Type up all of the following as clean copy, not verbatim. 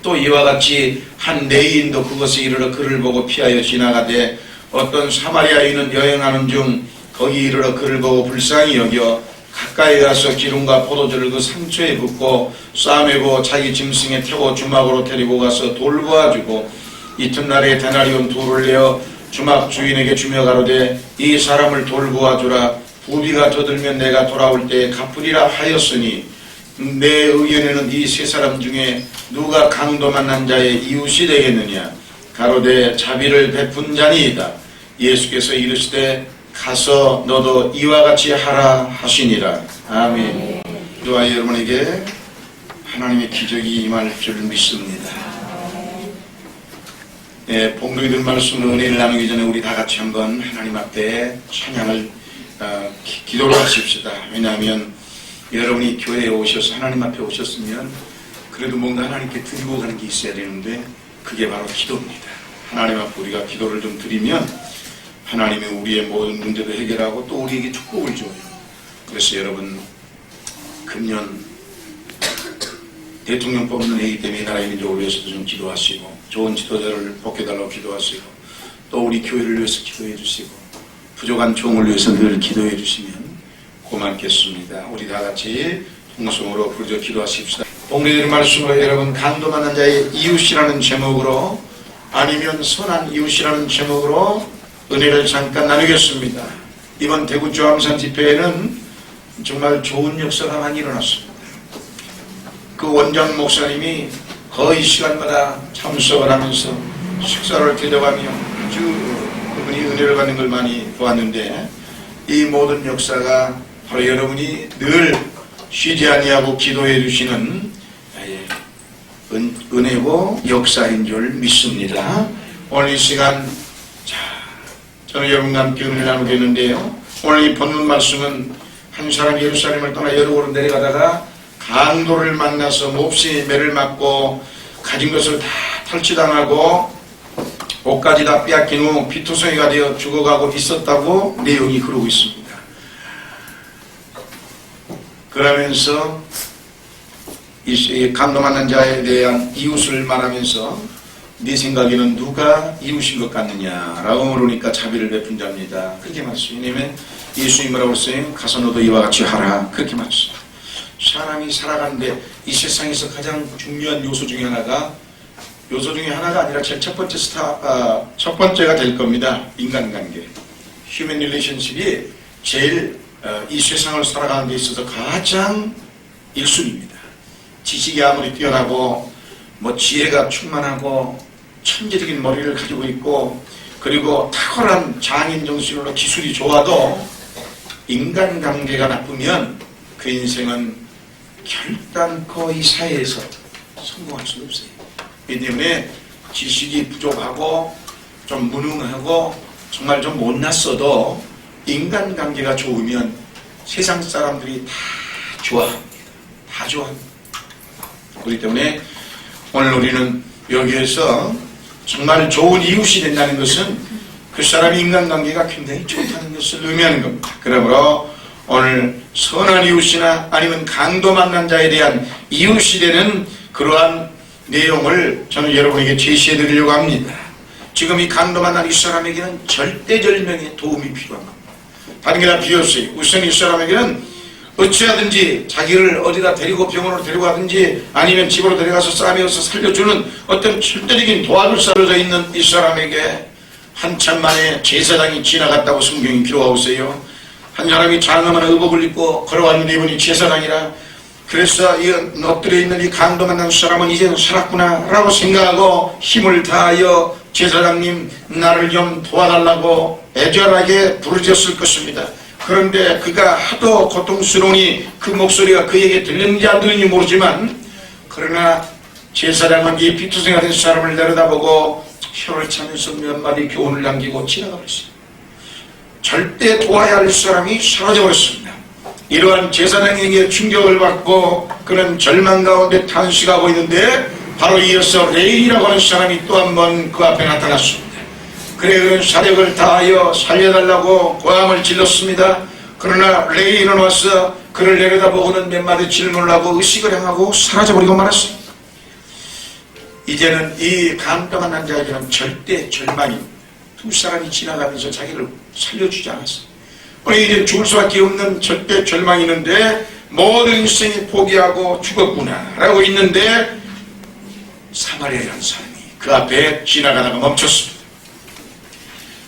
또 이와 같이 한 레위인도 그것에 이르러 그를 보고 피하여 지나가되 어떤 사마리아인은 여행하는 중 거기 이르러 그를 보고 불쌍히 여겨 가까이 가서 기름과 포도주를 그 상처에 붓고 싸매고 자기 짐승에 태워 주막으로 데리고 가서 돌보아주고 이튿날에 데나리온 둘을 내어 주막 주인에게 주며 가로되 이 사람을 돌보아주라. 부비가 더 들면 내가 돌아올 때에 갚으리라 하였으니 내 의견에는 이 세 사람 중에 누가 강도 만난 자의 이웃이 되겠느냐. 가로되 자비를 베푼 자니이다. 예수께서 이르시되 가서 너도 이와 같이 하라 하시니라. 아멘. 저와 여러분에게 하나님의 기적이 임할 줄 믿습니다. 네, 복록이들 말씀으로 은혜를 나누기 전에 우리 다 같이 한번 하나님 앞에 찬양을 기도를 하십시다. 왜냐하면 여러분이 교회에 오셔서 하나님 앞에 오셨으면 그래도 뭔가 하나님께 드리고 가는 게 있어야 되는데 그게 바로 기도입니다. 하나님 앞에 우리가 기도를 좀 드리면 하나님이 우리의 모든 문제도 해결하고 또 우리에게 축복을 줘요. 그래서 여러분 금년 대통령 뽑는 해이기 때문에 나라의 민족을 위해서도 좀 기도하시고 좋은 지도자를 뽑게달라고 기도하시고 또 우리 교회를 위해서 기도해 주시고 부족한 종을 위해서 늘 기도해 주시면 고맙겠습니다. 우리 다 같이 통성으로 부르짖어 기도하십시다. 복리들 말씀으로 여러분 강도 만난 자의 이웃이라는 제목으로 아니면 선한 이웃이라는 제목으로 은혜를 잠깐 나누겠습니다. 이번 대구 조암산 집회에는 정말 좋은 역사가 많이 일어났습니다. 그 원장 목사님이 거의 시간마다 참석을 하면서 식사를 대접하며 아주 그분이 은혜를 받는 걸 많이 보았는데 이 모든 역사가 바로 여러분이 늘 쉬지 아니하고 기도해 주시는 은혜고 역사인 줄 믿습니다. 오늘 이 시간 저는 여러분과 함께 은혜를 나누겠는데요. 오늘 이 본문 말씀은 한 사람이 예루살렘을 떠나 여리고로 내려가다가 강도를 만나서 몹시 매를 맞고 가진 것을 다 탈취당하고 옷까지 다 빼앗긴 후 피투성이가 되어 죽어가고 있었다고 내용이 그러고 있습니다. 그러면서 이 강도 만난 자에 대한 이웃을 말하면서 네 생각에는 누가 이웃인 것 같느냐라고 물으니까 자비를 베푼 자입니다. 그렇게 말했습니다. 왜냐하면 예수님이 뭐라고 했어요? 가서 너도 이와 같이 하라. 그렇게 말했습니다. 사람이 살아가는데 이 세상에서 가장 중요한 요소 중에 하나가 아니라 제일 첫 번째가 될 겁니다. 인간관계. 휴먼 릴레이션십이 제일 이 세상을 살아가는 데 있어서 가장 1순위입니다. 지식이 아무리 뛰어나고 지혜가 충만하고 천재적인 머리를 가지고 있고 그리고 탁월한 장인 정신으로 기술이 좋아도 인간관계가 나쁘면 그 인생은 결단코 이 사회에서 성공할 수 없어요. 이 때문에 지식이 부족하고 좀 무능하고 정말 좀 못났어도 인간관계가 좋으면 세상 사람들이 다 좋아합니다. 다 좋아합니다. 그렇기 때문에 오늘 우리는 여기에서 정말 좋은 이웃이 된다는 것은 그 사람의 인간관계가 굉장히 좋다는 것을 의미하는 겁니다. 그러므로 오늘 선한 이웃이나 아니면 강도 만난 자에 대한 이웃이 되는 그러한 내용을 저는 여러분에게 제시해 드리려고 합니다. 지금 이 강도 만난 이 사람에게는 절대절명의 도움이 필요한 겁니다. 다른 게 다 필요 없어요. 우선 이 사람에게는 어찌하든지 자기를 어디다 데리고 병원으로 데려가든지 아니면 집으로 데려가서 싸매어서 살려주는 어떤 절대적인 도와줄 사로져 있는 이 사람에게 한참 만에 제사장이 지나갔다고 성경이 기록하고 있어요. 한 사람이 장엄한 의복을 입고 걸어왔는데 이분이 제사장이라 그래서 이 엎드려 있는 이 강도 만난 사람은 이제는 살았구나 라고 생각하고 힘을 다하여 제사장님 나를 좀 도와달라고 애절하게 부르짖었을 것입니다. 그런데 그가 하도 고통스러우니 그 목소리가 그에게 들렸는지 안 들렸는지 모르지만 그러나 제사장은 이 피투성이가 된 사람을 내려다보고 혀를 차면서 몇 마디 교훈을 남기고 지나가 버렸습니다. 절대 도와야 할 사람이 사라져 버렸습니다. 이러한 제사장에게 충격을 받고 그는 절망 가운데 탄식하고 있는데 바로 이어서 레인이라고 하는 사람이 또 한 번 그 앞에 나타났습니다. 그래 그는 사력을 다하여 살려달라고 고함을 질렀습니다. 그러나 레인은 와서 그를 내려다보고는 몇 마디 질문을 하고 의식을 행하고 사라져버리고 말았습니다. 이제는 이 감독한 남자에게는 절대 절망입니다. 두 사람이 지나가면서 자기를 살려주지 않았어요. 오늘 이제 죽을 수밖에 없는 절대 절망이 있는데 모든 인생이 포기하고 죽었구나 라고 있는데 사마리아라는 사람이 그 앞에 지나가다가 멈췄습니다.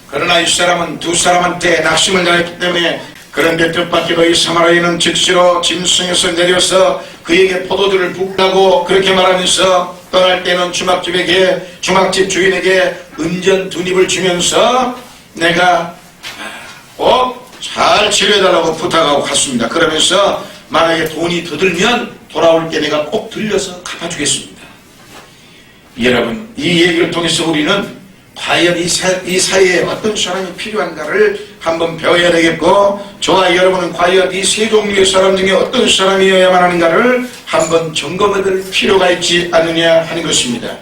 그러나 이 사람은 두 사람한테 낙심을 당했기 때문에 그런데 뜻밖에도 이 사마리아인은 즉시로 짐승에서 내려서 그에게 포도주를 붓다고 그렇게 말하면서 떠날 때는 주막집 주인에게 은전 2립을 주면서 내가 꼭 잘 치료해달라고 부탁하고 갔습니다. 그러면서 만약에 돈이 더 들면 돌아올 때 내가 꼭 들려서 갚아주겠습니다. 여러분, 이 얘기를 통해서 우리는 과연 이 사회에 어떤 사람이 필요한가를 한번 배워야 되겠고, 저와 여러분은 과연 이 세 종류의 사람 중에 어떤 사람이어야만 하는가를 한번 점검해 볼 필요가 있지 않느냐 하는 것입니다.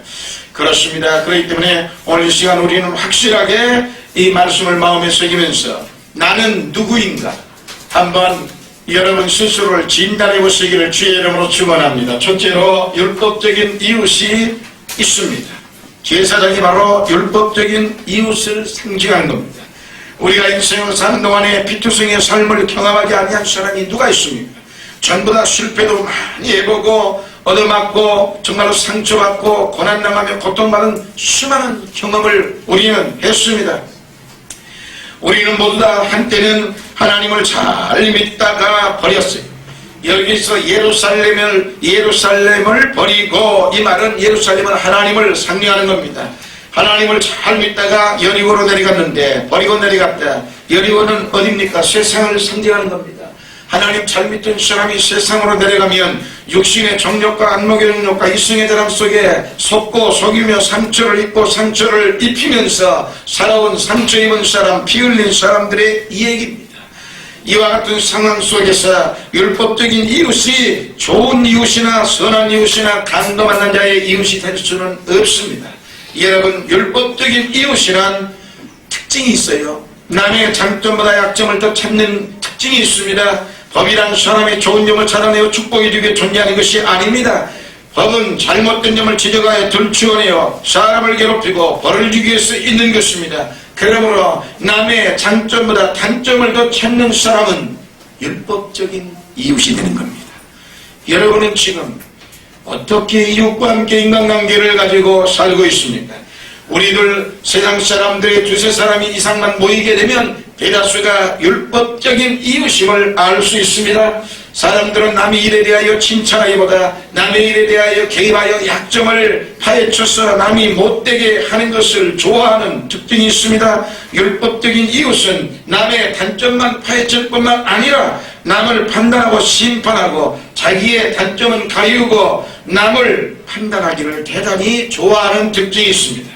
그렇습니다. 그렇기 때문에 오늘 이 시간 우리는 확실하게 이 말씀을 마음에 새기면서 나는 누구인가 한번 여러분 스스로를 진단해 보시기를 주의 이름으로 축원합니다. 첫째로 율법적인 이웃이 있습니다. 제사장이 바로 율법적인 이웃을 상징하는 겁니다. 우리가 인생을 사는 동안에 피투성이의 삶을 경험하지 아니한 사람이 누가 있습니까? 전부 다 실패도 많이 해보고 얻어맞고 정말로 상처받고 고난당하며 고통받은 수많은 경험을 우리는 했습니다. 우리는 모두 다 한때는 하나님을 잘 믿다가 버렸어요. 여기서 예루살렘을 버리고, 이 말은 예루살렘은 하나님을 상징하는 겁니다. 하나님을 잘 믿다가 여리고로 내려갔는데, 버리고 내려갔다. 여리고는 어딥니까? 세상을 상징하는 겁니다. 하나님 잘 믿던 사람이 세상으로 내려가면 육신의 정욕과 안목의 정욕과 이승의 자랑 속에 속고 속이며 상처를 입고 상처를 입히면서 살아온 상처 입은 사람, 피 흘린 사람들의 이야기입니다. 이와 같은 상황 속에서 율법적인 이웃이 좋은 이웃이나 선한 이웃이나 강도 만난 자의 이웃이 될 수는 없습니다. 여러분, 율법적인 이웃이란 특징이 있어요. 남의 장점보다 약점을 더 찾는 특징이 있습니다. 법이란 사람의 좋은 점을 찾아내어 축복이 되게 존재하는 것이 아닙니다. 법은 잘못된 점을 지적하여 들추어내어 사람을 괴롭히고 벌을 주기 위해서 있는 것입니다. 그러므로 남의 장점보다 단점을 더 찾는 사람은 율법적인 이웃이 되는 겁니다. 여러분은 지금 어떻게 이웃과 함께 인간관계를 가지고 살고 있습니까? 우리들 세상 사람들의 두세 사람이 이상만 모이게 되면 대다수가 율법적인 이웃임을 알 수 있습니다. 사람들은 남의 일에 대하여 칭찬하기보다 남의 일에 대하여 개입하여 약점을 파헤쳐서 남이 못되게 하는 것을 좋아하는 특징이 있습니다. 율법적인 이웃은 남의 단점만 파헤칠 뿐만 아니라 남을 판단하고 심판하고 자기의 단점은 가리우고 남을 판단하기를 대단히 좋아하는 특징이 있습니다.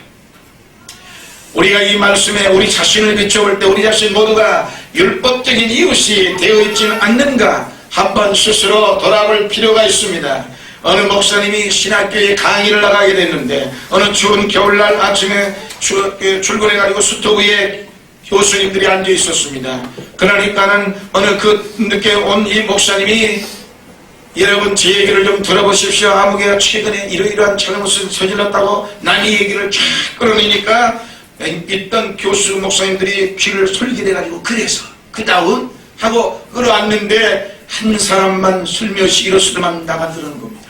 우리가 이 말씀에 우리 자신을 비춰볼 때 우리 자신 모두가 율법적인 이웃이 되어 있지는 않는가 한번 스스로 돌아볼 필요가 있습니다. 어느 목사님이 신학교에 강의를 나가게 됐는데 어느 추운 겨울날 아침에 출근해가지고 수토 위에 교수님들이 앉아 있었습니다. 그러니까는 어느 그 늦게 온 이 목사님이 여러분 제 얘기를 좀 들어보십시오. 아무개가 최근에 이러이러한 잘못을 저질렀다고 남의 얘기를 쫙 끌어내니까 있던 교수 목사님들이 귀를 솔깃해가지고 그래서 그 다음 하고 끌어왔는데 한 사람만 슬며시 일어서만 나가드는 겁니다.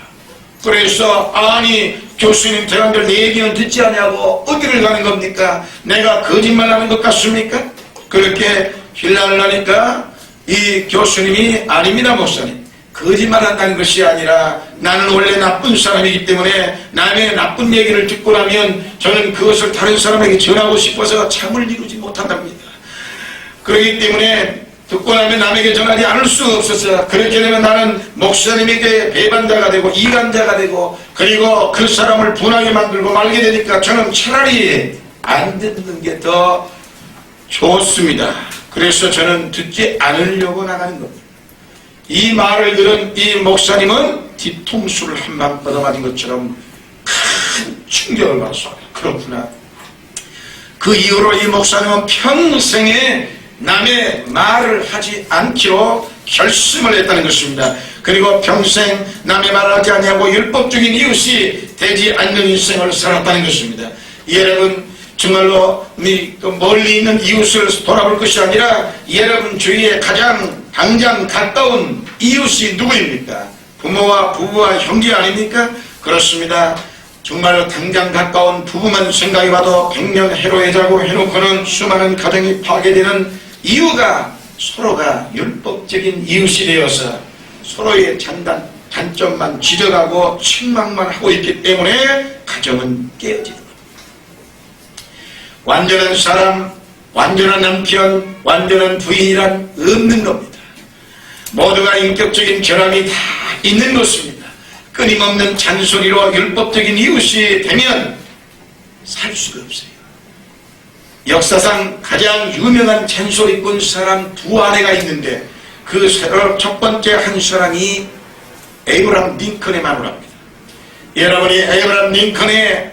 그래서 아니 교수님 대관절 내 얘기는 듣지 않냐고 어디를 가는 겁니까? 내가 거짓말하는 것 같습니까? 그렇게 힐난을 하니까 이 교수님이 아닙니다 목사님, 거짓말한다는 것이 아니라 나는 원래 나쁜 사람이기 때문에 남의 나쁜 얘기를 듣고 나면 저는 그것을 다른 사람에게 전하고 싶어서 참을 이루지 못한답니다. 그렇기 때문에 듣고 나면 남에게 전하지 않을 수 없어서 그렇게 되면 나는 목사님에게 배반자가 되고 이간자가 되고 그리고 그 사람을 분하게 만들고 말게 되니까 저는 차라리 안 듣는 게 더 좋습니다. 그래서 저는 듣지 않으려고 나가는 겁니다. 이 말을 들은 이 목사님은 뒤통수를 한 방 뻗어맞은 것처럼 큰 충격을 받았습니다. 그렇구나. 그 이후로 이 목사님은 평생에 남의 말을 하지 않기로 결심을 했다는 것입니다. 그리고 평생 남의 말을 하지 아니하고 율법적인 이웃이 되지 않는 인생을 살았다는 것입니다. 여러분 정말로 멀리 있는 이웃을 돌아볼 것이 아니라 여러분 주위에 가장 당장 가까운 이웃이 누구입니까? 부모와 부부와 형제 아닙니까? 그렇습니다. 정말로 당장 가까운 부부만 생각해봐도 백년해로해자고 해놓고는 수많은 가정이 파괴되는 이유가 서로가 율법적인 이웃이 되어서 서로의 단점만 지적하고 책망만 하고 있기 때문에 가정은 깨어지는 겁니다. 완전한 사람, 완전한 남편, 완전한 부인이란 없는 겁니다. 모두가 인격적인 결함이 다 있는 것입니다. 끊임없는 잔소리로 율법적인 이웃이 되면 살 수가 없어요. 역사상 가장 유명한 잔소리꾼 사람 두 아내가 있는데 그 첫 번째 한 사람이 에이브람 링컨의 마누라입니다. 여러분이 에이브람 링컨의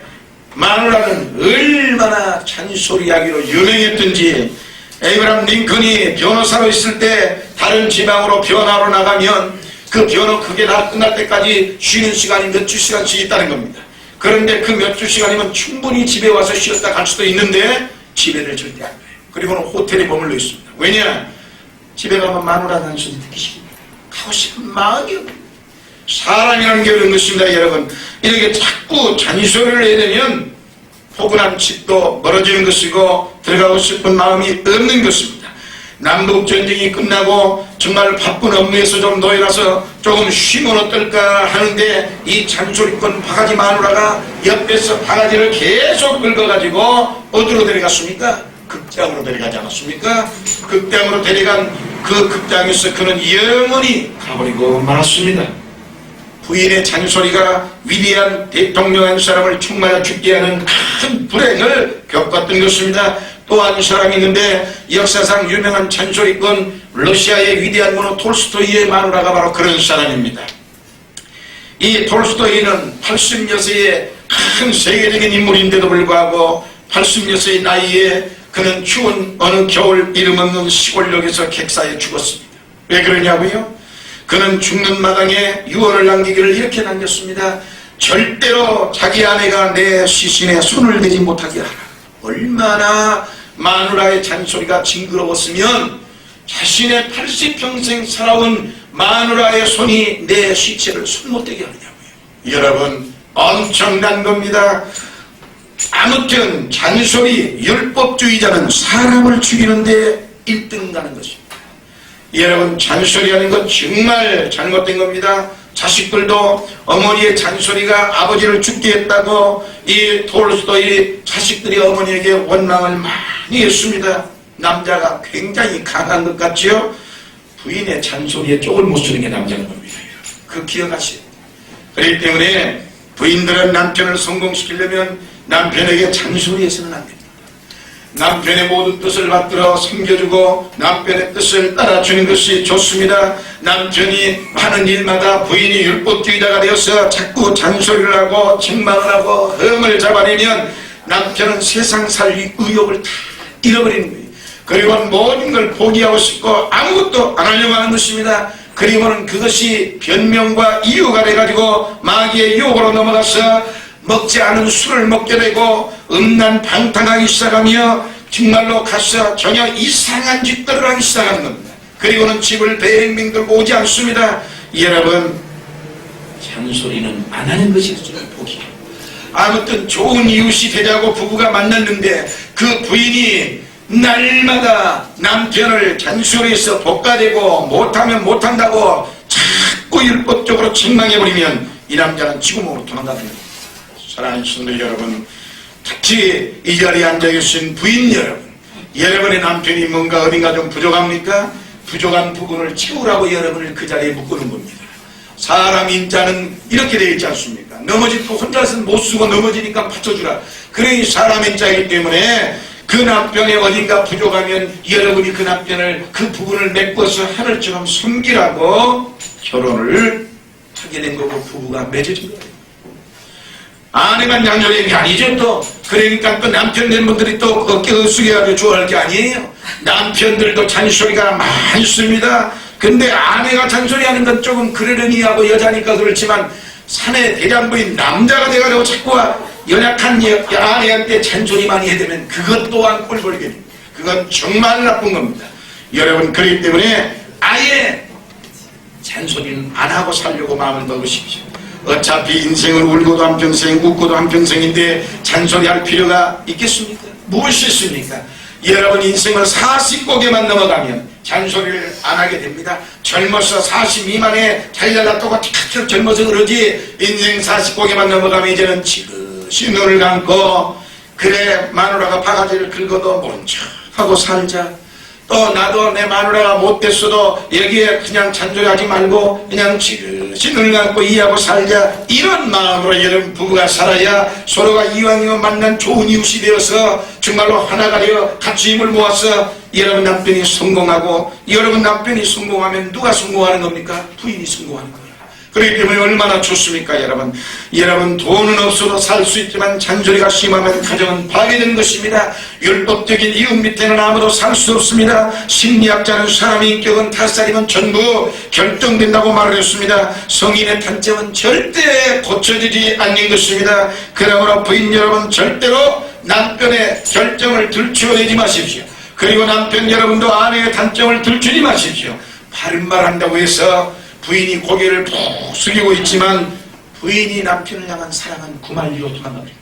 마누라는 얼마나 잔소리하기로 유명했던지 에이브람 링컨이 변호사로 있을 때 다른 지방으로 변호하러 나가면 그 변호 그게 다 끝날 때까지 쉬는 시간이 몇 주 시간씩 있다는 겁니다. 그런데 그 몇 주 시간이면 충분히 집에 와서 쉬었다 갈 수도 있는데 집에를 절대 안 가요. 그리고는 호텔에 머물러 있습니다. 왜냐? 집에 가면 마누라는 소리 듣기 싫습니다. 가고 싶은 마음이 없습니다. 사람이라는 게 그런 것입니다. 여러분 이렇게 자꾸 잔소리를 해야 되면 포근한 집도 멀어지는 것이고 들어가고 싶은 마음이 없는 것입니다. 남북전쟁이 끝나고 정말 바쁜 업무에서 좀 놓여라서 조금 쉬면 어떨까 하는데 이 잔소리꾼 바가지 마누라가 옆에서 바가지를 계속 긁어가지고 어디로 데려갔습니까? 극장으로 데려가지 않았습니까? 극장으로 데려간 그 극장에서 그는 영원히 가버리고 말았습니다. 부인의 잔소리가 위대한 대통령 한 사람을 충만히 죽게 하는 큰 불행을 겪었던 것입니다. 또 한 사람이 있는데 역사상 유명한 잔소리꾼 러시아의 위대한 문호 톨스토이의 마누라가 바로 그런 사람입니다. 이 톨스토이는 80여세의 큰 세계적인 인물인데도 불구하고 80여세의 나이에 그는 추운 어느 겨울 이름 없는 시골역에서 객사에 죽었습니다. 왜 그러냐고요? 그는 죽는 마당에 유언을 남기기를 이렇게 남겼습니다. 절대로 자기 아내가 내 시신에 손을 대지 못하게 하라. 얼마나 마누라의 잔소리가 징그러웠으면 자신의 80평생 살아온 마누라의 손이 내 시체를 손 못 대게 하느냐고요. 여러분 엄청난 겁니다. 아무튼 잔소리 율법주의자는 사람을 죽이는데 1등 가는 것입니다. 여러분 잔소리하는 건 정말 잘못된 겁니다. 자식들도 어머니의 잔소리가 아버지를 죽게 했다고 이 톨스토이 자식들이 어머니에게 원망을 많이 했습니다. 남자가 굉장히 강한 것 같지요? 부인의 잔소리에 쪽을 못 쓰는 게 남자는 겁니다. 그 기억하세요. 그렇기 때문에 부인들은 남편을 성공시키려면 남편에게 잔소리해서는 안 됩니다. 남편의 모든 뜻을 받들어 섬겨주고 남편의 뜻을 따라주는 것이 좋습니다. 남편이 하는 일마다 부인이 율법주의자가 되어서 자꾸 잔소리를 하고 책망을 하고 흠을 잡아내면 남편은 세상 살 의욕을 다 잃어버리는 거예요. 그리고 모든 걸 포기하고 싶고 아무것도 안 하려고 하는 것입니다. 그리고는 그것이 변명과 이유가 돼가지고 마귀의 유혹으로 넘어가서 먹지 않은 술을 먹게 되고 음란방탕하기 시작하며 정말로 가서 전혀 이상한 짓들을 하기 시작하는 겁니다. 그리고는 집을 뱅뱅 들고 오지 않습니다. 여러분 잔소리는 안 하는 것이 복이에요. 아무튼 좋은 이웃이 되자고 부부가 만났는데 그 부인이 날마다 남편을 잔소리해서 볶아대고 못하면 못한다고 자꾸 율법적으로 책망해버리면 이 남자는 지구멍으로 도망가는 겁니다. 사랑하는 성도 여러분, 특히 이 자리에 앉아계신 부인 여러분, 여러분의 남편이 뭔가 어딘가 좀 부족합니까? 부족한 부분을 채우라고 여러분을 그 자리에 묶는 겁니다. 사람 인자는 이렇게 되어 있지 않습니까? 넘어질 거 혼자서는 못 쓰고 넘어지니까 받쳐주라. 그래 사람 인자이기 때문에 그 남편이 어딘가 부족하면 여러분이 그 남편을 그 부분을 메꿔서 하늘처럼 섬기라고 결혼을 하게 된 거고 부부가 맺어진 거예요. 아내가 양녀된 게 아니죠. 또 그러니까 또 남편 된 분들이 또 어깨 숙여가지고 좋아할 게 아니에요. 남편들도 잔소리가 많습니다. 근데 아내가 잔소리하는 건 조금 그러려니 하고 여자니까 그렇지만 사내 대장부인 남자가 돼가지고 자꾸 연약한 아내한테 잔소리 많이 해대면 그것 또한 꼴보게 됩니다. 그건 정말 나쁜 겁니다. 여러분, 그렇기 때문에 아예 잔소리는 안 하고 살려고 마음을 먹으십시오. 어차피 인생을 울고도 한평생 웃고도 한평생인데 잔소리할 필요가 있겠습니까? 무엇이 있습니까? 여러분, 인생을 40고개만 넘어가면 잔소리를 안 하게 됩니다. 젊어서 40 미만에 잘잘났다고 틱틱 젊어서 그러지, 인생 40고개만 넘어가면 이제는 지그시 눈을 감고 그래 마누라가 바가지를 긁어도 모른 척하고 살자. 또 나도 내 마누라가 못됐어도 여기에 그냥 잔소리하지 말고 그냥 지그시 눈을 감고 이해하고 살자. 이런 마음으로 여러분 부부가 살아야 서로가 이왕이면 만난 좋은 이웃이 되어서 정말로 하나가 되어 같이 힘을 모아서 여러분 남편이 성공하고, 여러분 남편이 성공하면 누가 성공하는 겁니까? 부인이 성공하는 거예요. 그렇기 때문에 얼마나 좋습니까? 여러분 돈은 없어도 살 수 있지만 잔소리가 심하면 가정은 파괴되는 것입니다. 율법적인 이웃 밑에는 아무도 살 수 없습니다. 심리학자는 사람의 인격은 5살이면 전부 결정된다고 말을 했습니다. 성인의 단점은 절대 고쳐지지 않는 것입니다. 그러므로 부인 여러분, 절대로 남편의 결정을 들추어내지 마십시오. 그리고 남편 여러분도 아내의 단점을 들추지 마십시오. 바른 말 한다고 해서 부인이 고개를 푹 숙이고 있지만 부인이 남편을 향한 사랑은 구만리로 도망갑니다.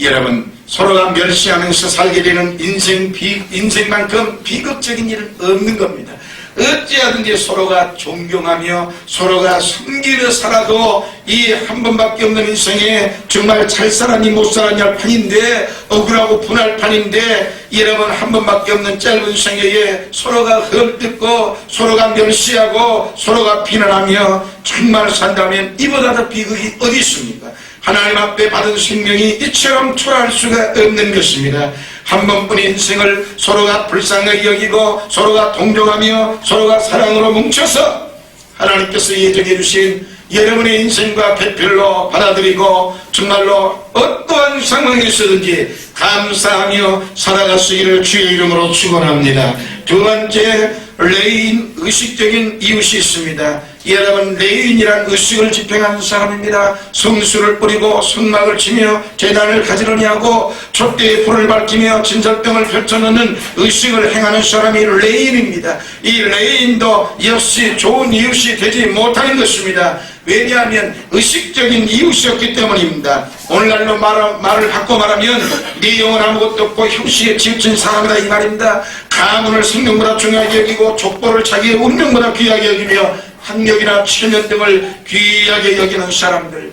여러분, 서로가 멸시하면서 살게 되는 인생만큼 비극적인 일은 없는 겁니다. 어찌하든지 서로가 존경하며 서로가 섬기며 살아도 이 한 번밖에 없는 인생에 정말 잘 살았니 못 살았니 할 판인데, 억울하고 분할 판인데, 여러분 한 번밖에 없는 짧은 생애에 서로가 헐뜯고 서로가 멸시하고 서로가 비난하며 정말 산다면 이보다 더 비극이 어디 있습니까? 하나님 앞에 받은 생명이 이처럼 초라할 수가 없는 것입니다. 한 번뿐인 인생을 서로가 불쌍하게 여기고 서로가 동정하며 서로가 사랑으로 뭉쳐서 하나님께서 예정해 주신 여러분의 인생과 배필로 받아들이고 정말로 어떠한 상황에 있어든지 감사하며 살아가시기를 주의 이름으로 축원합니다. 두 번째, 레인, 의식적인 이웃이 있습니다. 여러분, 레인이란 의식을 집행하는 사람입니다. 성수를 뿌리고 성막을 치며 제단을 가지런히 하고 촛대에 불을 밝히며 진설병을 펼쳐놓는 의식을 행하는 사람이 레인입니다. 이 레인도 역시 좋은 이웃이 되지 못하는 것입니다. 왜냐하면 의식적인 이웃이었기 때문입니다. 오늘날로 말을 바꿔 말하면 네 영혼 아무것도 없고 형식에 치우친 사람이다 이 말입니다. 가문을 생명보다 중요하게 여기고 족보를 자기의 운명보다 귀하게 여기며 학력이나 체면 등을 귀하게 여기는 사람들,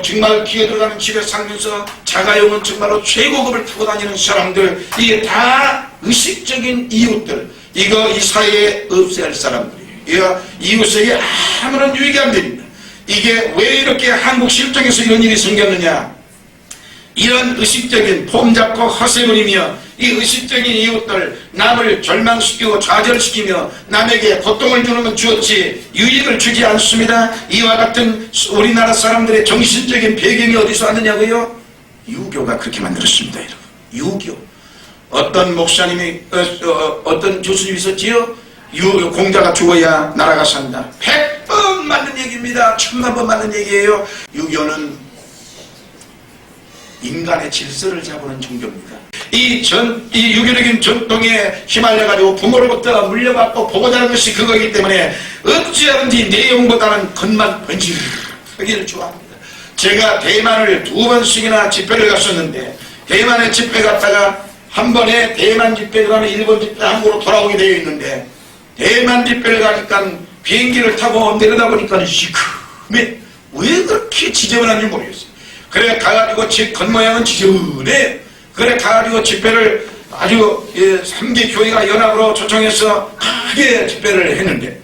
정말 기어 들어가는 집에 살면서 자가용은 정말로 최고급을 타고 다니는 사람들, 이게 다 의식적인 이웃들, 이거 이 사회에 없애야 할 사람들이에요. 이웃에게 아무런 유익이 안 됩니다. 이게 왜 이렇게 한국 실정에서 이런 일이 생겼느냐? 이런 의식적인 폼 잡고 허세 부리며 이 의식적인 이웃들, 남을 절망시키고 좌절시키며 남에게 고통을 주는 주었지 유익을 주지 않습니다. 이와 같은 우리나라 사람들의 정신적인 배경이 어디서 왔느냐고요? 유교가 그렇게 만들었습니다. 여러분, 유교. 어떤 목사님이 어떤 교수님이 있었지요? 유교, 공자가 죽어야 나라가 산다. 100번 맞는 얘기입니다. 1000만 번 맞는 얘기예요. 유교는 인간의 질서를 잡는 종교입니다. 이 유교적인 전통에 휘말려가지고 부모로부터 물려받고 보고자는 것이 그거이기 때문에 어찌하든지 내용보다는 겉만 번지르하기를 좋아합니다. 제가 대만을 2번씩이나 집회를 갔었는데, 대만에 집회 갔다가 한 번에 대만 집회 들어가면 일본 집회 한국으로 돌아오게 되어 있는데, 대만 집회를 가니까 비행기를 타고 내려다보니까 시커매, 왜 그렇게 지저분한지 모르겠어요. 그래 가가지고 집 겉모양은 지저분해. 그래 가가지고 집회를 아주 3개 교회가 연합으로 초청해서 크게 집회를 했는데,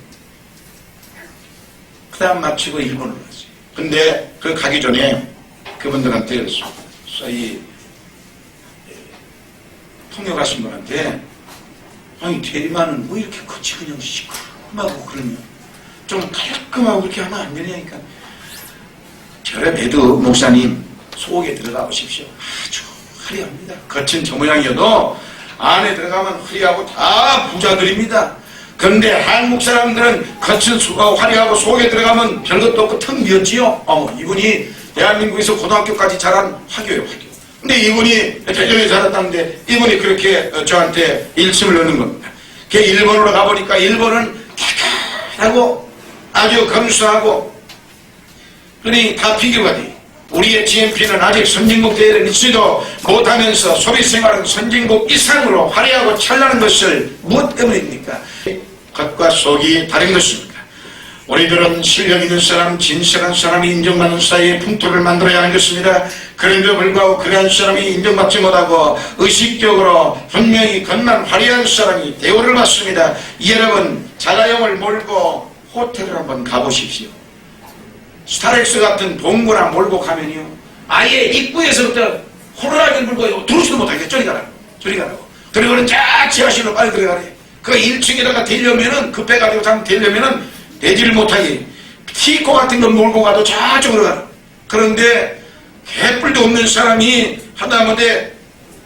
그 다음 마치고 일본으로 갔어요. 근데 그 가기 전에 그분들한테 이 통역하신 분한테, 아니 대만은 뭐 이렇게 거치 그냥 시큼하고 그러면 좀 깔끔하고 그렇게 하면 안 되냐니까. 저렴해도 목사님 속에 들어가 보십시오. 아주 화려합니다. 겉은 저 모양이어도 안에 들어가면 화려하고 다 부자들입니다. 그런데 한국 사람들은 거친 화려하고 속에 들어가면 별것도 없고 텅 비었지요. 이분이 대한민국에서 고등학교까지 자란 화교예요, 화교. 근데 이분이 대전에 자랐다는데 이분이 그렇게 저한테 일침을 넣는 겁니다. 그 일본으로 가보니까 일본은 쾌쾌하고 아주 검소하고 그러니 다 비교가 돼. 우리의 GNP는 아직 선진국 대회를 미치지도 못하면서 소비생활은 선진국 이상으로 화려하고 찬란한 것을 무엇 때문입니까? 겉과 속이 다른 것입니다. 우리들은 실력 있는 사람, 진실한 사람이 인정받는 사이에 풍토를 만들어야 하는 것입니다. 그런데도 불구하고 그러한 사람이 인정받지 못하고 의식적으로 분명히 겉만 화려한 사람이 대우를 받습니다. 여러분, 자가용을 몰고 호텔을 한번 가보십시오. 스타렉스 같은 봉고나 몰고 가면요, 아예 입구에서부터 호루라기를 물고 들어오지도 못하게 저리 가라고, 저리 가라고. 그리고는 쫙 지하실로 빨리 들어가래. 그 1층에다가 대려면은, 급해가지고 잠 대려면은 되지를 못하게 티코 같은 거 몰고 가도 저쪽으로 가라. 그런데 개뿔도 없는 사람이 하다못해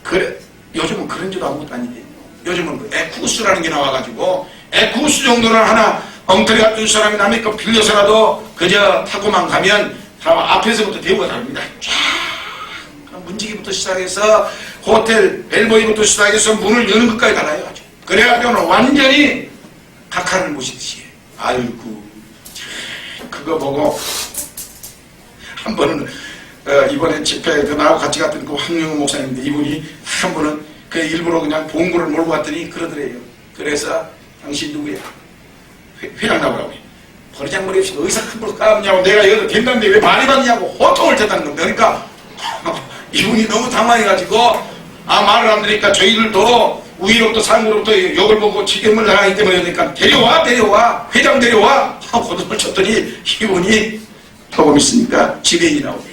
그래, 요즘은 그런 줄도 아무것도 아닌데, 요즘은 그 에쿠스라는 게 나와가지고 에쿠스 정도는 하나 엉터리 같은 사람이 남의 거 빌려서라도 그저 타고만 가면 앞에서부터 대우가 다릅니다. 쫙 문지기부터 시작해서 호텔 벨보이부터 시작해서 문을 여는 것까지 달아요. 아주. 그래가지고는 완전히 각하를 모시듯이. 아이고, 그거 보고 한 번은 이번에 집회 나하고 같이 갔던 그 황영우 목사님인데, 이분이 한 번은 그 일부러 그냥 봉구를 몰고 갔더니 그러더래요. 그래서 당신 누구야? 회장 나오라고 해. 버리장머리 없이 의사 큰 걸 까느냐고, 내가 여기서 된다는데 왜 많이 받냐고 호통을 쳤다는 겁니다. 그러니까 이분이 너무 당황해가지고 말을 안 들으니까 저희들도 우위로부터 상으로부터 욕을 보고 책임을 나가기 때문에 그러니까 데려와 회장 데려와 하고 호통을 쳤더니 이분이 조금 있으니까 지배인이 나오게.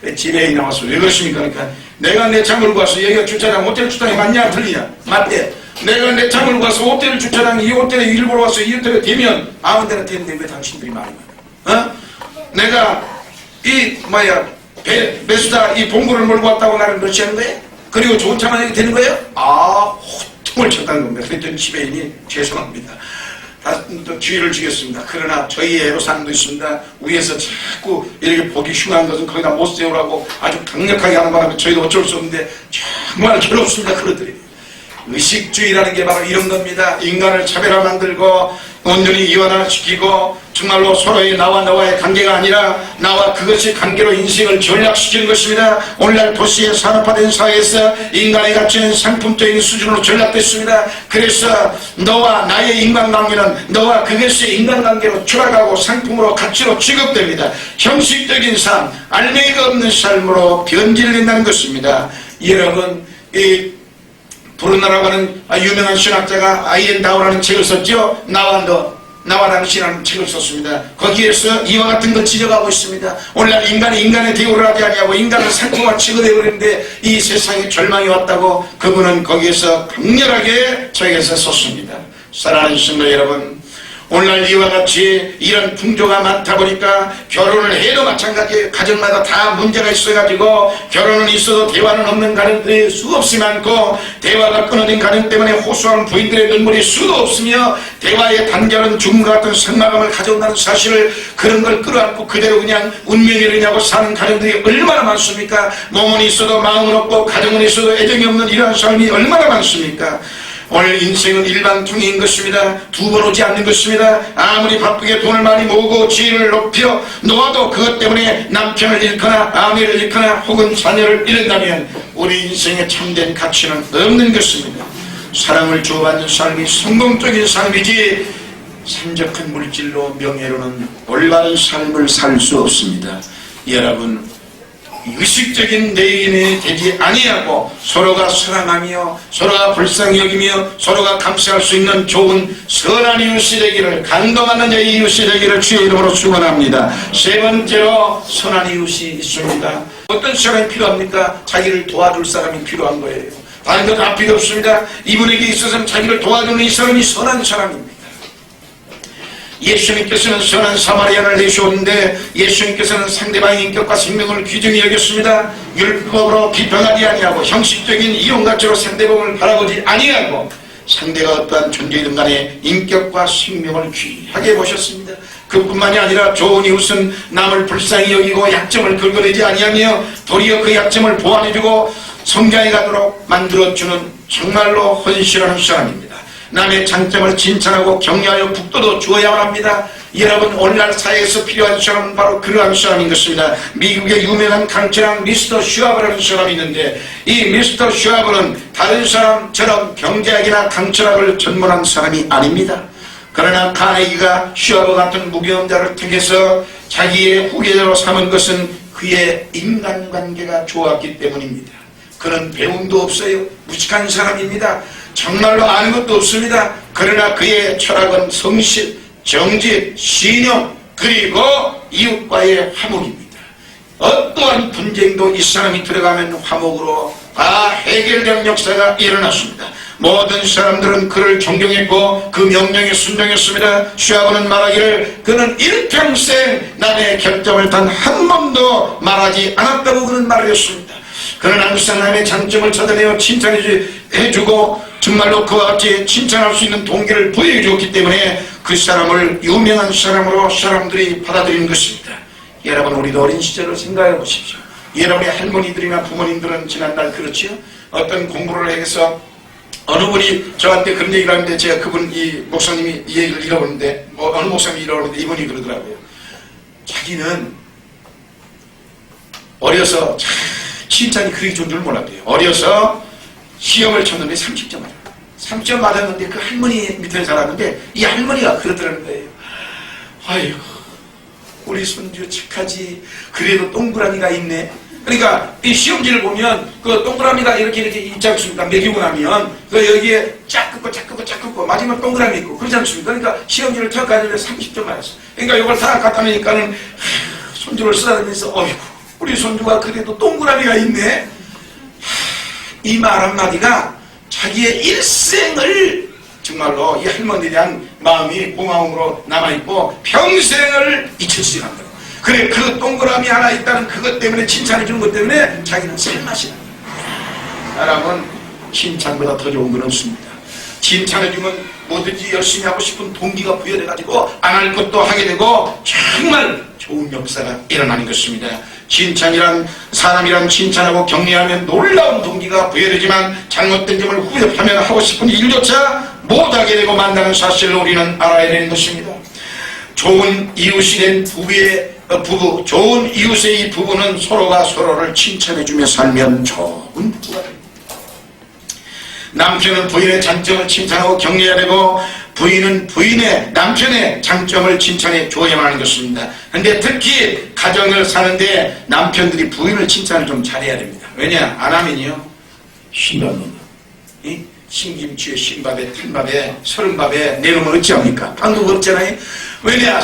왜 지배인이 나와서 왜 그러십니까? 그러니까 내가 내 차 몰고 와서 여기가 주차장 호텔 주차장이 맞냐 틀리냐? 맞대. 내가 내 차 몰고 와서 호텔 주차장 이 호텔에 일보러 와서 이 호텔에 되면 아무 데나 되는데 왜 당신들이 말이야? 내가 배수다 이 봉구를 몰고 왔다고 나를 무시하는 거예요? 그리고 좋은 차만 이렇게 되는 거예요? 호통을 쳤다는 겁니다. 그랬더니 지배인이 죄송합니다. 또 주의를 주겠습니다. 그러나 저희의 애로사항도 있습니다. 위에서 자꾸 이렇게 보기 흉한 것은 거기다 못 세우라고 아주 강력하게 하는 바람에 저희도 어쩔 수 없는데 정말 괴롭습니다. 그러더래요. 의식주의라는 게 바로 이런 겁니다. 인간을 차별화 만들고 온전히 이완화시키고 정말로 서로의 나와의 관계가 아니라 나와 그것이 관계로 인식을 전락시키는 것입니다. 오늘날 도시의 산업화된 사회에서 인간의 가치는 상품적인 수준으로 전락됐습니다. 그래서 너와 나의 인간관계는 너와 그것의 인간관계로 추락하고 상품으로 가치로 취급됩니다. 형식적인 삶, 알맹이가 없는 삶으로 변질된다는 것입니다. 여러분, 브루너라고 하는 유명한 신학자가 아이엔 다우라는 책을 썼죠. 나와 당신이라는 책을 썼습니다. 거기에서 이와 같은 걸 지적하고 있습니다. 오늘날 인간이 인간의 대우를 하지 아니하고 인간을 상품화 취급해버리는데 이 세상에 절망이 왔다고 그분은 거기에서 강렬하게 저에게서 썼습니다. 사랑하는 성도 여러분, 오늘날 이와 같이 이런 풍조가 많다 보니까 결혼을 해도 마찬가지예요. 가정마다 다 문제가 있어가지고 결혼은 있어도 대화는 없는 가정들이 수없이 많고 대화가 끊어진 가정 때문에 호소하는 부인들의 눈물이 수도 없으며 대화의 단절은 죽음과 같은 상마감을 가져온다는 사실을 그런 걸 끌어안고 그대로 그냥 운명이려냐고 사는 가정들이 얼마나 많습니까? 몸은 있어도 마음은 없고 가정은 있어도 애정이 없는 이러한 삶이 얼마나 많습니까? 오늘 인생은 일방통행인 것입니다. 두 번 오지 않는 것입니다. 아무리 바쁘게 돈을 많이 모으고 지위를 높여 놓아도 그것 때문에 남편을 잃거나 아내를 잃거나 혹은 자녀를 잃는다면 우리 인생에 참된 가치는 없는 것입니다. 사랑을 주고받는 삶이 성공적인 삶이지 산적한 물질로 명예로는 올바른 삶을 살 수 없습니다. 여러분, 의식적인 내인이 되지 아니하고 서로가 사랑하며 서로가 불쌍히 여기며 서로가 감사할 수 있는 좋은 선한 이웃이 되기를, 감동하는 자의 이웃이 되기를 주의 이름으로 축원합니다. 세 번째로 선한 이웃이 있습니다. 어떤 사람이 필요합니까? 자기를 도와줄 사람이 필요한 거예요. 다른 것 다 필요 없습니다. 이분에게 있어서는 자기를 도와주는 이 사람이 선한 사람입니다. 예수님께서는 선한 사마리아를 내셨는데 예수님께서는 상대방의 인격과 생명을 귀중히 여겼습니다. 율법으로 비판하지 아니하고 형식적인 이용가치로 상대방을 바라보지 아니하고 상대가 어떠한 존재이든 간에 인격과 생명을 귀하게 보셨습니다. 그뿐만이 아니라 좋은 이웃은 남을 불쌍히 여기고 약점을 긁어내지 아니하며 도리어 그 약점을 보완해주고 성장해 가도록 만들어주는 정말로 헌신하는 사람입니다. 남의 장점을 칭찬하고 격려하여 북돋워 주어야만 합니다. 여러분, 오늘날 사회에서 필요한 사람은 바로 그러한 사람인 것입니다. 미국의 유명한 강철한 미스터 슈와브라는 사람이 있는데, 이 미스터 슈와브는 다른 사람처럼 경제학이나 강철학을 전문한 사람이 아닙니다. 그러나 카네기가 슈와브 같은 무경험자를 택해서 자기의 후계자로 삼은 것은 그의 인간관계가 좋았기 때문입니다. 그는 배움도 없어요. 무식한 사람입니다. 정말로 아는 것도 없습니다. 그러나 그의 철학은 성실, 정직, 신용, 그리고 이웃과의 화목입니다. 어떠한 분쟁도 이 사람이 들어가면 화목으로 다 해결된 역사가 일어났습니다. 모든 사람들은 그를 존경했고 그 명령에 순종했습니다. 슈와브는 말하기를 그는 일평생 남의 결정을 단 한 번도 말하지 않았다고 그는 말했습니다. 그는 항상 남의 장점을 찾아내어 칭찬해주고 정말로 그와 같이 칭찬할 수 있는 동기를 부여해 주었기 때문에 그 사람을 유명한 사람으로 사람들이 받아들이는 것입니다. 여러분, 우리도 어린 시절을 생각해 보십시오. 여러분의 할머니들이나 부모님들은 지난날 그렇지요? 어떤 공부를 해서 어느 분이 저한테 그런 얘기를 하는데 제가 그분, 이 목사님이 이 얘기를 읽어보는데 어느 목사님이 읽어보는데 이분이 그러더라고요. 자기는 어려서 칭찬이 그렇게 좋은 줄 몰랐대요. 어려서 시험을 쳤는데 30점 맞았어요. 30점 맞았는데 그 할머니 밑에 살았는데 이 할머니가 그러더라는 거예요. 아이고, 우리 손주 착하지. 그래도 동그라미가 있네. 그러니까 이 시험지를 보면 그 동그라미가 이렇게 있지 않습니까? 매기고 나면 그 여기에 짝 긋고 마지막 동그라미 있고 그렇지 않습니까? 그러니까 시험지를 탁 가지고 30점 맞았어. 그러니까 이걸 다 갖다 놓으니까는 손주를 쓰다듬으면서 어이구, 우리 손주가 그래도 동그라미가 있네. 이 말 한마디가 자기의 일생을 정말로 이 할머니에 대한 마음이 고마움으로 남아있고 평생을 잊혀지지 않는다. 그래, 그 동그라미 하나 있다는 그것 때문에 칭찬해 주는 것 때문에 자기는 살맛이 납니다. 사람은 칭찬보다 더 좋은 건 없습니다. 칭찬해 주면 뭐든지 열심히 하고 싶은 동기가 부여돼 가지고 안 할 것도 하게 되고 정말 좋은 역사가 일어나는 것입니다. 칭찬이란, 사람이란 칭찬하고 격려하면 놀라운 동기가 부여되지만 잘못된 점을 후회하면 하고 싶은 일조차 못하게 되고 만다는 사실을 우리는 알아야 되는 것입니다. 좋은 이웃이 된 부부, 좋은 이웃의 이 부부는 서로가 서로를 칭찬해주며 살면 좋은 부부가 됩니다. 남편은 부인의 장점을 칭찬하고 격려해야 되고 부인은 남편의 장점을 칭찬해 주어야만 하는 것입니다. 그런데 특히 가정을 사는데 남편들이 부인을 칭찬을 좀 잘해야 됩니다. 왜냐? 안 하면요, 신라면 신김치에 신밥에 탄밥에 서른밥에 내놓으면 어찌합니까? 방법 없잖아요. 왜냐?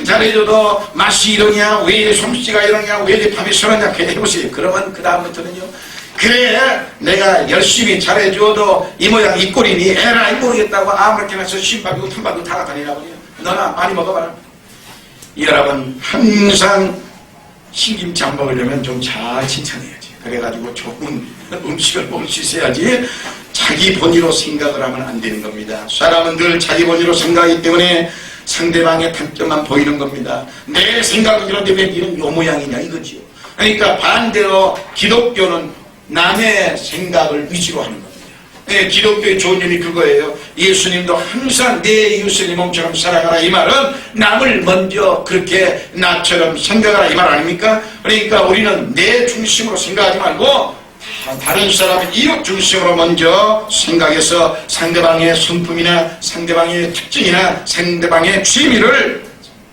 잘해줘도 맛이 이러냐, 왜 솜씨가 이러냐, 왜 밥이 서러냐 해보세요. 그러면 그 다음부터는요, 그래 내가 열심히 잘해줘도 이 모양 이 꼴이니 에라이 모르겠다고 아무렇게나 해서 신밥이고 탄밥이고 다 갖다 내라고요. 너나 많이 먹어봐라. 여러분, 항상 신김치 안 먹으려면 좀 잘 칭찬해야지. 그래가지고 좋은 음식을 먹을 수 있어야지. 자기 본의로 생각을 하면 안 되는 겁니다. 사람은 늘 자기 본의로 생각하기 때문에 상대방의 단점만 보이는 겁니다. 내 생각은 이런데 왜 이런 요 모양이냐 이거지요. 그러니까 반대로 기독교는 남의 생각을 위주로 하는 겁니다. 네, 기독교의 좋은 점이 그거예요. 예수님도 항상 내 이웃을 이 몸처럼 사랑하라 이 말은 남을 먼저 그렇게 나처럼 생각하라 이 말 아닙니까? 그러니까 우리는 내 중심으로 생각하지 말고 다른 사람의 이웃 중심으로 먼저 생각해서 상대방의 성품이나 상대방의 특징이나 상대방의 취미를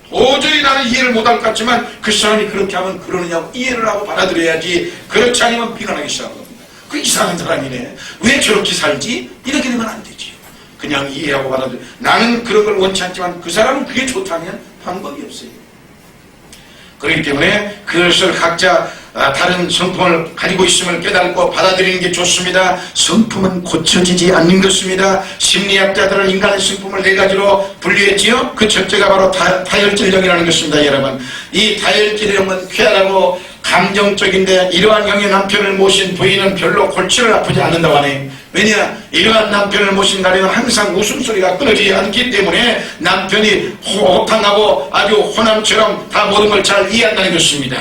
도저히 나는 이해를 못할 것 같지만 그 사람이 그렇게 하면 그러느냐고 이해를 하고 받아들여야지. 그렇지 않으면 비난하기 시작한 겁니다. 그 이상한 사람이네, 왜 저렇게 살지? 이렇게 되면 안 되지. 그냥 이해하고 받아들여. 나는 그런 걸 원치 않지만 그 사람은 그게 좋다면 방법이 없어요. 그렇기 때문에 그것을 각자 다른 성품을 가지고 있음을 깨닫고 받아들이는 게 좋습니다. 성품은 고쳐지지 않는 것입니다. 심리학자들은 인간의 성품을 네 가지로 분류했지요. 그 첫째가 바로 다혈질형이라는 것입니다. 여러분, 이 다혈질형은 쾌활하고 감정적인데 이러한 형의 남편을 모신 부인은 별로 골치를 아프지 않는다고 하네요. 왜냐? 이러한 남편을 모신 가정은 항상 웃음소리가 끊어지지 않기 때문에 남편이 호탕하고 아주 호남처럼 다 모든 걸 잘 이해한다는 것입니다.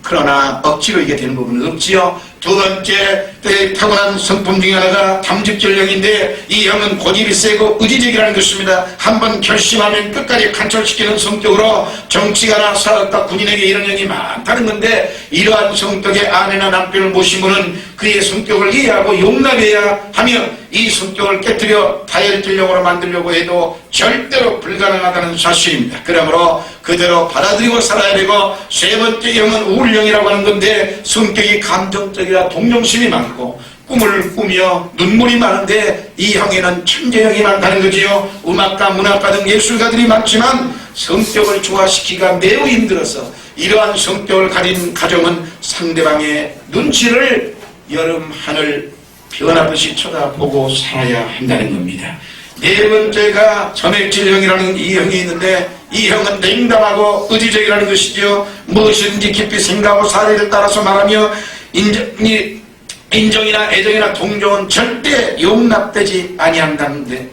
그러나 억지로 이게 되는 부분은 없지요. 두 번째, 타고난 성품 중에 하나가 탐직전령인데 이 형은 고집이 세고 의지적이라는 것입니다. 한번 결심하면 끝까지 간철시키는 성격으로 정치가나 사업가 군인에게 이런 형이 많다는 건데, 이러한 성격의 아내나 남편을 모신 분은 그의 성격을 이해하고 용납해야 하며 이 성격을 깨뜨려 다혈질령으로 만들려고 해도 절대로 불가능하다는 사실입니다. 그러므로 그대로 받아들이고 살아야 되고, 세 번째 형은 우울형이라고 하는 건데 성격이 감정적이라 동정심이 많고 꿈을 꾸며 눈물이 많은데 이 형에는 천재형이 많다는 거지요. 음악가, 문학가 등 예술가들이 많지만 성격을 조화시키기가 매우 힘들어서 이러한 성격을 가진 가정은 상대방의 눈치를 여름 하늘 변하듯이 쳐다보고 살아야 한다는 겁니다. 네 번째가 점액질형이라는 이 형이 있는데 이 형은 냉담하고 의지적이라는 것이죠. 무엇이든지 깊이 생각하고 사례를 따라서 말하며 인정이나 애정이나 동정은 절대 용납되지 아니한다는데,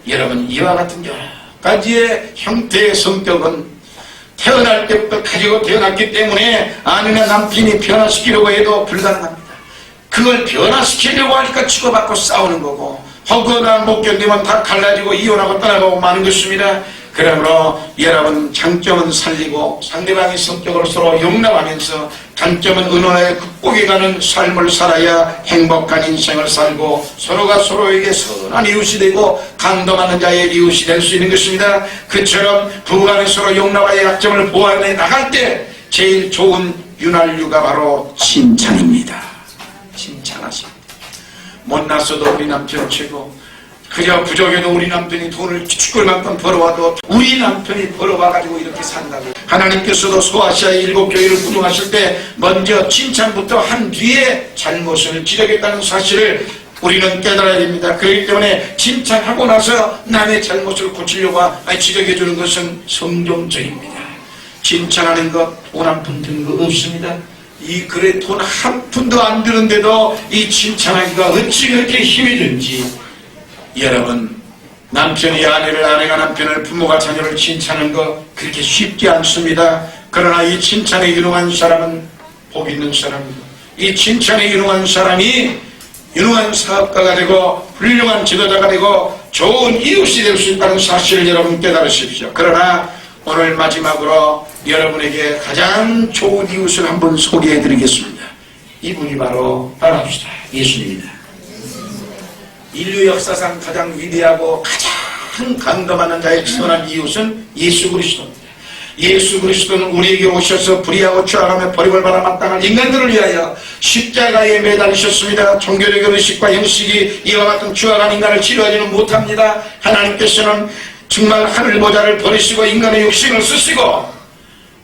여러분 이와 같은 여러 가지의 형태의 성격은 태어날 때부터 가지고 태어났기 때문에 아내나 남편이 변화시키려고 해도 불가능합니다. 그걸 변화시키려고 하니까 치고받고 싸우는 거고, 허거나 못 견디면 다 갈라지고 이혼하고 떠나가고 마는 것입니다. 그러므로 여러분 장점은 살리고 상대방의 성격을 서로 용납하면서 단점은 의논하여 극복해가는 삶을 살아야 행복한 인생을 살고 서로가 서로에게 선한 이웃이 되고 강도 많은 자의 이웃이 될 수 있는 것입니다. 그처럼 부부간에 서로 용납하여 약점을 보완해 나갈 때 제일 좋은 윤활유가 바로 칭찬입니다. 칭찬하십니다. 못났어도 우리 남편 최고, 그저 부족해도 우리 남편이 돈을 죽을 만큼 벌어와도 우리 남편이 벌어와가지고 이렇게 산다고. 하나님께서도 소아시아 7교회를 구성하실 때 먼저 칭찬부터 한 뒤에 잘못을 지적했다는 사실을 우리는 깨달아야 됩니다. 그렇기 때문에 칭찬하고 나서 남의 잘못을 고치려고 지적해주는 것은 성경적입니다. 칭찬하는 것 돈 한 푼 드는 거 없습니다. 이 글에 돈 한 푼도 안 드는데도 이 칭찬하기가 어찌 그렇게 힘이 든지. 여러분, 남편이 아내를, 아내가 남편을, 부모가 자녀를 칭찬하는 거 그렇게 쉽지 않습니다. 그러나 이 칭찬에 유능한 사람은 복 있는 사람입니다. 이 칭찬에 유능한 사람이 유능한 사업가가 되고 훌륭한 지도자가 되고 좋은 이웃이 될 수 있다는 사실을 여러분 깨달으십시오. 그러나 오늘 마지막으로 여러분에게 가장 좋은 이웃을 한번 소개해 드리겠습니다. 이분이 바로 따라합시다. 예수님입니다. 인류 역사상 가장 위대하고 가장 강도 많은 자의 선한 이웃은 예수 그리스도입니다. 예수 그리스도는 우리에게 오셔서 불의하고 추악하며 버림을 받아 마땅한 인간들을 위하여 십자가에 매달리셨습니다. 종교적 의식과 형식이 이와 같은 추악한 인간을 치료하지는 못합니다. 하나님께서는 정말 하늘 보좌를 버리시고 인간의 육신을 쓰시고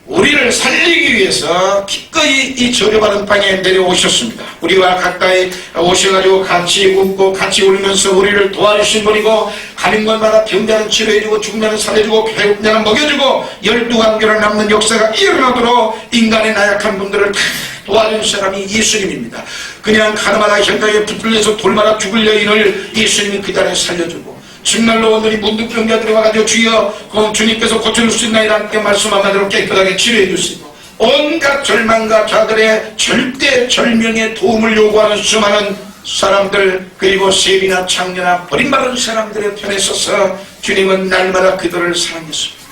우리를 살리기 위해서 기꺼이 이 저주받은 땅에 내려오셨습니다. 우리와 가까이 오셔가지고 같이 웃고 같이 울면서 우리를 도와주신 분이고, 가는 곳마다 병자는 치료해주고 죽은 자는 살려주고 배고픈 자는 먹여주고 12관계를 남는 역사가 일어나도록 인간의 나약한 분들을 다 도와준 사람이 예수님입니다. 그냥 가나마다 현장에 붙들려서 돌마다 죽을 여인을 예수님이 그 자리에 살려주고, 정말로 오늘이 문득병자들이 와가지고 주여 주님께서 고쳐줄 수 있나이다 함께 말씀 한마디로 깨끗하게 치료해 주시고, 온갖 절망과 자들의 절대 절명의 도움을 요구하는 수많은 사람들, 그리고 세리나 창녀나 버림받은 사람들의 편에 서서 주님은 날마다 그들을 사랑했습니다.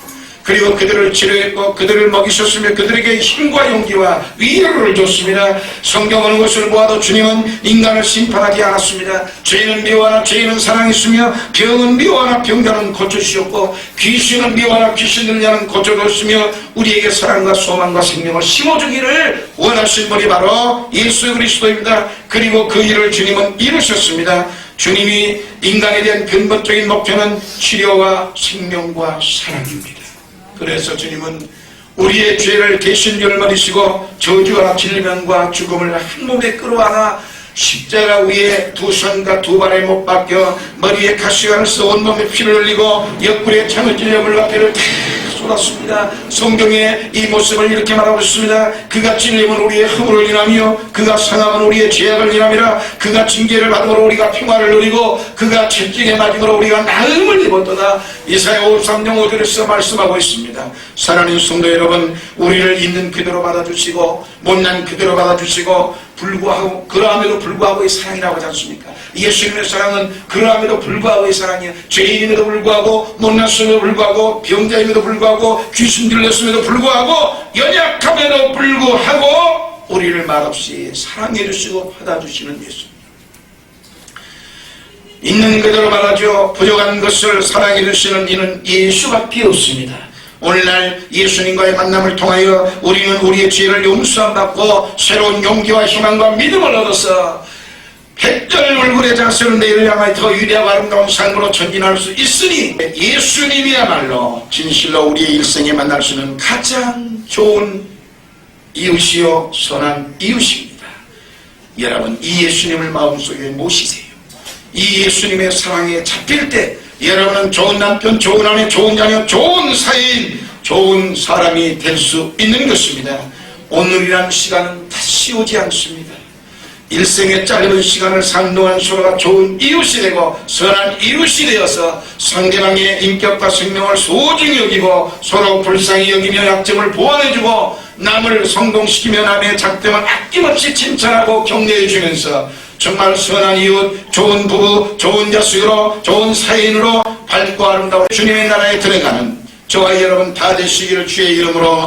그리고 그들을 치료했고 그들을 먹이셨으며 그들에게 힘과 용기와 위로를 줬습니다. 성경 어느 것을 보아도 주님은 인간을 심판하지 않았습니다. 죄는 미워하나 죄인은 사랑했으며 병은 미워하나 병자는 고쳐주셨고 귀신은 미워하나 귀신 들린 자는 고쳐줬으며 우리에게 사랑과 소망과 생명을 심어주기를 원하신 분이 바로 예수 그리스도입니다. 그리고 그 일을 주님은 이루셨습니다. 주님이 인간에 대한 근본적인 목표는 치료와 생명과 사랑입니다. 그래서 주님은 우리의 죄를 대신 열머리시고 저주와 질병과 죽음을 한 몸에 끌어안아 십자가 위에 두 손과 두 발에 못 박혀 머리에 가시관을 써 온몸에 피를 흘리고 옆구리에 창을 찔려 물과 피를 다 쏟았습니다. 성경에 이 모습을 이렇게 말하고 있습니다. 그가 찔림은 우리의 허물을 인하며 그가 상함은 우리의 죄악을 인함이라. 그가 징계를 받음으로 우리가 평화를 누리고 그가 채찍에 맞음으로 우리가 나음을 입었도다. 이사야 53장 5절에서 말씀하고 있습니다. 사랑하는 성도 여러분, 우리를 있는 그대로 받아주시고 못난 그대로 받아주시고 불구하고 그러함에도 불구하고의 사랑이라고 하지 않습니까? 예수님의 사랑은 그러함에도 불구하고의 사랑이에요. 죄인임에도 불구하고 못났음에도 불구하고 병자임에도 불구하고 귀신 들렸음에도 불구하고 연약함에도 불구하고 우리를 말없이 사랑해 주시고 받아주시는 예수. 있는 그대로 말하죠. 부족한 것을 사랑해 주시는 이는 예수밖에 없습니다. 오늘날 예수님과의 만남을 통하여 우리는 우리의 죄를 용서받고 새로운 용기와 희망과 믿음을 얻어서 백절 얼굴의 자세로 내일을 향하여 더 위대하고 아름다운 삶으로 전진할 수 있으니 예수님이야말로 진실로 우리의 일생에 만날 수 있는 가장 좋은 이웃이요 선한 이웃입니다. 여러분, 이 예수님을 마음속에 모시세요. 이 예수님의 사랑에 잡힐 때 여러분은 좋은 남편, 좋은 아내, 좋은 자녀, 좋은 사회인, 좋은 사람이 될 수 있는 것입니다. 오늘이라는 시간은 다시 오지 않습니다. 일생의 짧은 시간을 산 동안 서로가 좋은 이웃이 되고 선한 이웃이 되어서 상대방의 인격과 생명을 소중히 여기고 서로 불쌍히 여기며 약점을 보완해주고 남을 성공시키며 남의 장점을 아낌없이 칭찬하고 격려해 주면서 정말 선한 이웃, 좋은 부부, 좋은 자식으로, 좋은 사회인으로 밝고 아름다운 주님의 나라에 들어가는 저와 여러분 다 되시기를 주의 이름으로